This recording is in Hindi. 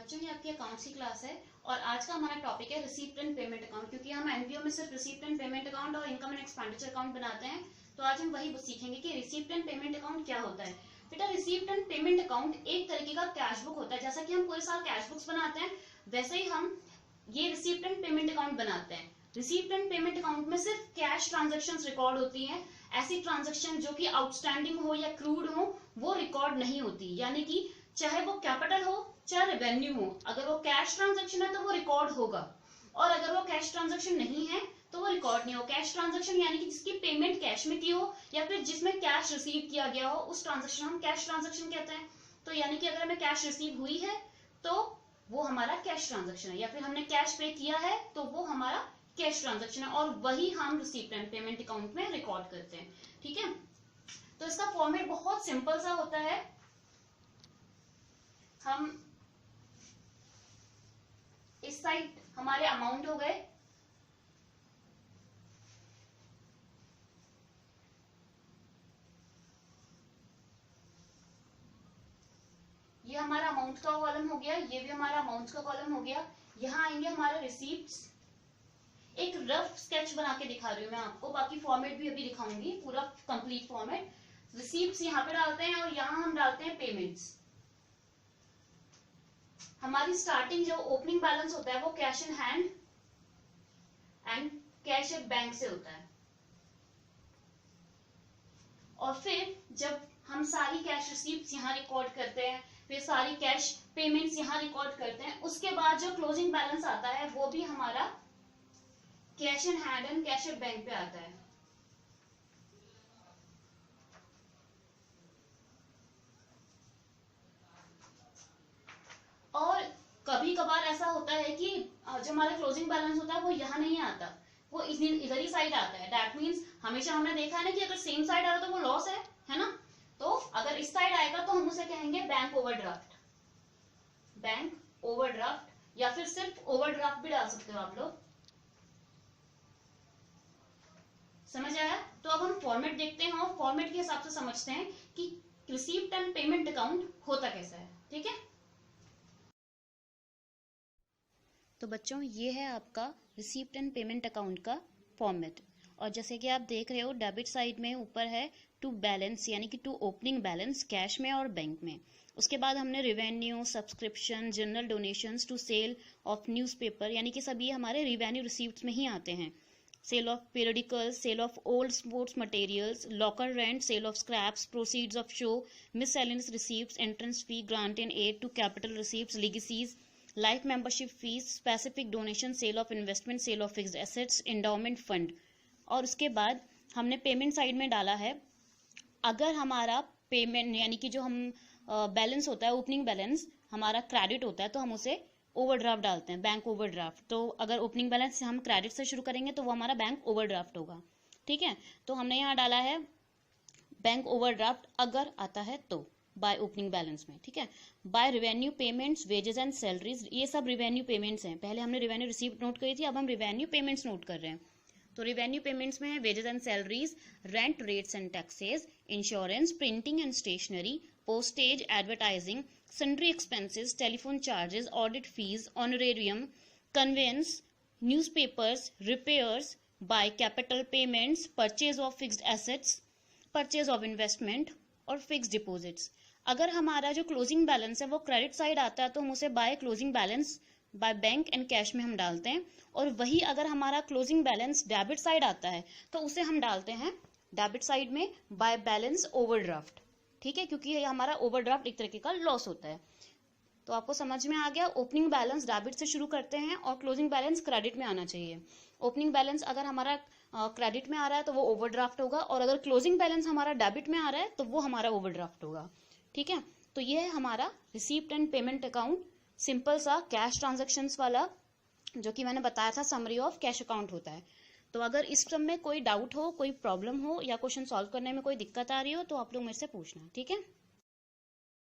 बच्चों ये आपकी अकाउंट्स की क्लास है और आज का हमारा टॉपिक है रिसीप्ट एंड पेमेंट अकाउंट। क्योंकि हम एनपीओ में सिर्फ रिसीप्ट एंड पेमेंट अकाउंट और इनकम एंड एक्सपेंडिचर अकाउंट बनाते हैं, तो आज हम वही सीखेंगे कि रिसीप्ट एंड पेमेंट अकाउंट क्या होता है। बेटा रिसीप्ट एंड पेमेंट अकाउंट एक तरीके का कैश बुक होता है। जैसा कि हम पूरे साल कैश बुक्स बनाते हैं वैसे ही हम ये रिसीप्ट एंड पेमेंट अकाउंट बनाते हैं। रिसीप्ट एंड पेमेंट अकाउंट में सिर्फ कैश ट्रांजेक्शन्स रिकॉर्ड होती हैं। ऐसी ट्रांजेक्शन जो कि आउटस्टैंडिंग हो या क्रूड हो वो रिकॉर्ड नहीं होती, यानी कि चाहे वो कैपिटल हो चाहे रेवेन्यू हो, अगर वो कैश ट्रांजैक्शन है तो वो रिकॉर्ड होगा, और अगर वो कैश ट्रांजैक्शन नहीं है तो वो रिकॉर्ड नहीं हो। कैश ट्रांजैक्शन यानी कि जिसकी पेमेंट कैश में की हो या फिर जिसमें कैश रिसीव किया गया हो, उस ट्रांजैक्शन हम कैश ट्रांजैक्शन कहते हैं। तो यानी कि अगर हमें कैश रिसीव हुई है तो वो हमारा कैश ट्रांजैक्शन है, या फिर हमने कैश पे किया है तो वो हमारा कैश ट्रांजैक्शन है, और वही हम रिसीप्ट एंड पेमेंट अकाउंट में रिकॉर्ड करते हैं। ठीक है, तो इसका फॉर्मेट बहुत सिंपल सा होता है। हम इस साइड हमारे अमाउंट हो गए, ये हमारा अमाउंट का कॉलम हो गया, ये भी हमारा अमाउंट का कॉलम हो गया। यहाँ आएंगे हमारे रिसीप्ट्स। एक रफ स्केच बना के दिखा रही हूँ मैं आपको, बाकी फॉर्मेट भी अभी दिखाऊंगी, पूरा कंप्लीट फॉर्मेट। रिसीप्ट्स यहाँ पे डालते हैं और यहाँ हम डालते हैं पेमेंट्स। हमारी स्टार्टिंग जो ओपनिंग बैलेंस होता है वो cash in hand and cash at bank से होता है, और फिर जब हम सारी कैश रिसीप्ट्स यहाँ रिकॉर्ड करते हैं, फिर सारी कैश पेमेंट्स यहाँ रिकॉर्ड करते हैं, उसके बाद जो क्लोजिंग बैलेंस आता है वो भी हमारा cash in hand and cash at bank पे आता है। और कभी कभार ऐसा होता है कि जो हमारा क्लोजिंग बैलेंस होता है वो यहाँ नहीं आता, वो इधर ही साइड आता है। दैट मीन्स हमेशा हमने देखा है ना कि अगर सेम साइड आ रहा तो वो लॉस है ना। तो अगर इस साइड आएगा तो हम उसे कहेंगे बैंक ओवरड्राफ्ट, बैंक ओवरड्राफ्ट, या फिर सिर्फ ओवरड्राफ्ट भी डाल सकते हो आप लोग। समझ आया? तो अब हम फॉर्मेट देखते हैं और फॉर्मेट के हिसाब से समझते हैं कि रिसीप्ट एंड पेमेंट अकाउंट होता कैसा है। ठीक है, तो बच्चों ये है आपका रिसीप्ट एंड पेमेंट अकाउंट का फॉर्मेट। और जैसे कि आप देख रहे हो डेबिट साइड में ऊपर है टू बैलेंस, यानी कि टू ओपनिंग बैलेंस कैश में और बैंक में। उसके बाद हमने revenue, subscription, general donations to sale of newspaper, यानी कि सभी हमारे रिवेन्यू रिसीप्ट्स में ही आते हैं। Sale of periodicals, sale of old sports materials, locker rent, sale of scraps, proceeds of show, miscellaneous receipts, entrance fee, grant and aid to capital receipts, legacies, life membership fees, specific donation, sale of investment, sale of fixed assets, endowment fund. और उसके बाद हमने पेमेंट साइड में डाला है, अगर हमारा पेमेंट यानी कि जो हम बैलेंस होता है ओपनिंग बैलेंस हमारा क्रेडिट होता है तो हम उसे ओवरड्राफ्ट डालते हैं, बैंक ओवरड्राफ्ट। तो अगर ओपनिंग बैलेंस हम क्रेडिट से शुरू करेंगे तो वो हमारा बैंक ओवरड्राफ्ट होगा। ठीक है, तो हमने यहाँ डाला है बैंक ओवरड्राफ्ट अगर आता है तो बाय ओपनिंग बैलेंस में। ठीक है, by revenue payments, wages and salaries, ये सब रिवेन्यू पेमेंट्स हैं। पहले हमने रिवेन्यू रिसीप्ट नोट करी थी, अब हम रिवेन्यू पेमेंट्स नोट कर रहे हैं। तो रिवेन्यू पेमेंट्स में है wages and salaries, rent, rates and taxes, insurance, printing and stationery, postage, advertising, sundry expenses, telephone charges, audit fees, honorarium, conveyance, newspapers, repairs, by capital payments, purchase of fixed assets, purchase of investment और फिक्स्ड डिपॉजिट्स। अगर हमारा जो क्लोजिंग बैलेंस है वो क्रेडिट साइड आता है तो हम उसे by closing balance by bank and cash में हम डालते हैं, और वही अगर हमारा क्लोजिंग बैलेंस डेबिट साइड आता है तो उसे हम डालते हैं डेबिट साइड में बाय बैलेंस ओवरड्राफ्ट। ठीक है, क्योंकि ये हमारा ओवरड्राफ्ट एक तरीके का लॉस होता है। तो आपको समझ में आ गया, ओपनिंग बैलेंस डेबिट से शुरू करते हैं और क्लोजिंग बैलेंस क्रेडिट में आना चाहिए। ओपनिंग बैलेंस अगर हमारा क्रेडिट में आ रहा है तो वो ओवरड्राफ्ट होगा, और अगर क्लोजिंग बैलेंस हमारा डेबिट में आ रहा है तो वो हमारा ओवरड्राफ्ट होगा। ठीक है, तो ये है हमारा receipt and payment account, simple सा कैश ट्रांजैक्शंस वाला, जो कि मैंने बताया था समरी ऑफ कैश अकाउंट होता है। तो अगर इस सब में कोई डाउट हो, कोई प्रॉब्लम हो या क्वेश्चन सॉल्व करने में कोई दिक्कत आ रही हो तो आप लोग मेरे से पूछना। ठीक है।